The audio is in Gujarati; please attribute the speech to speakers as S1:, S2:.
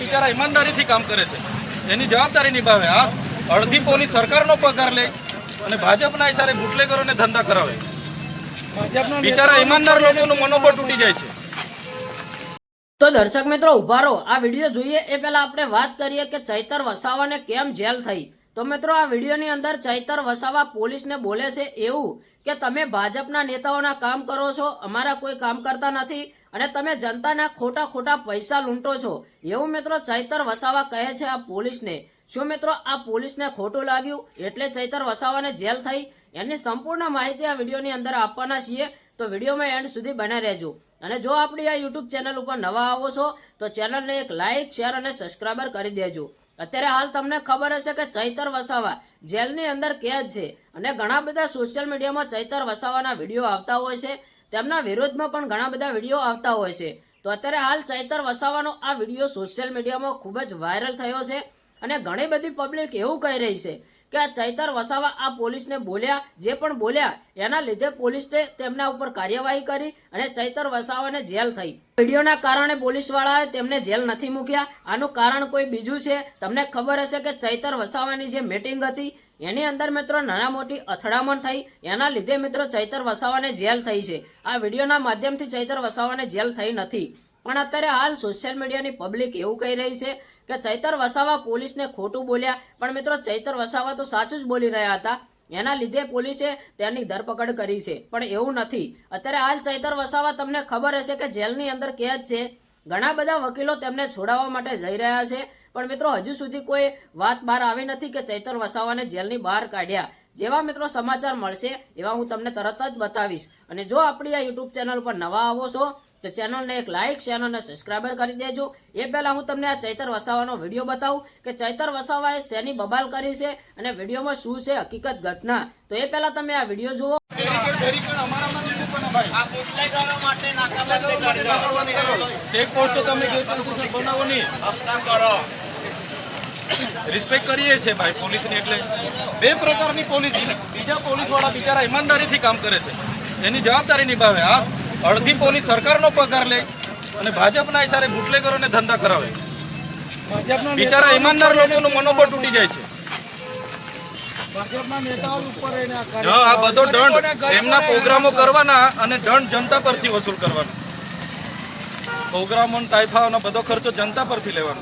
S1: બિચારા ઈમાનદારીથી કામ કરે છે, એની જવાબદારી નિભાવે. આ અડધી પોલીસ સરકારનો પગાર લે અને ભાજપના ઇશારે બુટલેગરોને ધંધા કરાવે. બિચારા ઈમાનદાર લોકોનું મનોબળ તૂટી જાય છે.
S2: તો દર્શક મિત્રો ઉભા રહો, આ વિડીયો જોઈએ એ પહેલા આપણે વાત કરીએ કે ચૈતર વસાવાને કેમ જેલ થઈ. તો મિત્રો આ વિડીયોની અંદર ચૈતર વસાવા પોલીસને બોલે છે એવું કે તમે ભાજપના નેતાઓના કામ કરો છો, અમારા કોઈ કામ કરતા નથી અને તમે જનતાના ખોટા પૈસા લૂંટો છો, એવું મિત્રો ચૈતર વસાવા કહે છે આ પોલીસને. શું મિત્રો આ પોલીસને ખોટું લાગ્યું એટલે ચૈતર વસાવાને જેલ થઈ? એની સંપૂર્ણ માહિતી આ વિડીયોની અંદર આપવાના છીએ, તો વિડીયોમાં એન્ડ સુધી બના રહેજો. અને જો આપણી આ યુટ્યુબ ચેનલ ઉપર નવા આવો છો તો ચેનલને એક લાઇક, શેર અને સબસ્ક્રાઈબર કરી દેજો. અત્યારે હાલ તમને ખબર હશે કે ચૈતર વસાવા જેલની અંદર કેદ છે અને ઘણા બધા સોશિયલ મીડિયામાં ચૈતર વસાવાના વિડીયો આવતા હોય છે, તેમના વિરોધમાં પણ ઘણા બધા વિડીયો આવતા હોય છે. તો અત્યારે હાલ ચૈતર વસાવાનો આ વિડીયો સોશિયલ મીડિયામાં ખૂબ જ વાયરલ થયો છે અને ઘણી બધી પબ્લિક એવું કહી રહી છે કે આ ચૈતર વસાવા આ પોલીસને બોલ્યા, જે પણ બોલ્યા એના લીધે પોલીસે તેમના ઉપર કાર્યવાહી કરી અને ચૈતર વસાવાને જેલ થઈ. વિડીયોના કારણે પોલીસવાળાએ તેમને જેલ નથી મૂક્યા, આનું કારણ કોઈ બીજું છે. તમને ખબર હશે કે ચૈતર વસાવાની જે મીટિંગ હતી એની અંદર મિત્રો નાના મોટી અથડામણ થઈ, એના લીધે મિત્રો ચૈતર વસાવાને જેલ થઈ છે. આ વિડીયોના માધ્યમથી ચૈતર વસાવાને જેલ થઈ નથી, પણ અત્યારે હાલ સોશિયલ મીડિયાની પબ્લિક એવું કહી રહી છે કે ચૈતર વસાવા પોલીસને ખોટું બોલ્યા, પણ મિત્રો ચૈતર વસાવા તો સાચું જ બોલી રહ્યા હતા, એના લીધે પોલીસે તેની ધરપકડ કરી છે. પણ એવું નથી. અત્યારે હાલ ચૈતર વસાવા તમને ખબર હશે કે જેલની અંદર કેદ છે. ઘણા બધા વકીલો તેમને છોડાવવા માટે જઈ રહ્યા છે, પણ મિત્રો હજુ સુધી કોઈ વાત બહાર આવી નથી કે ચૈતર વસાવાને જેલની બહાર કાઢ્યા. જેવા મિત્રો સમાચાર મળશે એવા હું તમને તરત જ બતાવીશ. અને જો આપણી આ યુટ્યુબ ચેનલ પર નવા આવો છો તો ચેનલને એક લાઇક, શેર અને સબસ્ક્રાઈબર કરી દેજો. એ પહેલા હું તમને આ ચૈતર વસાવાનો વિડીયો બતાવું કે ચૈતર વસાવાએ શેની બબાલ કરી છે અને વિડીયોમાં શું છે હકીકત ઘટના. તો એ પહેલા તમે આ વિડીયો જુઓ.
S1: રિસ્પેક્ટ કરીએ છીએ ભાઈ પોલીસની. એટલે બે પ્રકારની પોલીસ, બીજા પોલીસ વાળા બિચારા ઈમાનદારીથી કામ કરે છે, એની જવાબદારી નિભાવે. આ અડધી પોલીસ સરકારનો પગાર લે અને ભાજપના ઇશારે બુટલેગરોને ધંધા કરાવે. બિચારા ઈમાનદાર લોકોનું મનોબળ તૂટી જાય છે. આ બધો દંડ એમના પ્રોગ્રામો કરવાના અને દંડ જનતા પરથી વસૂલ કરવાનો. પ્રોગ્રામો, તાઇફાનો બધો ખર્ચો જનતા પરથી લેવાનો.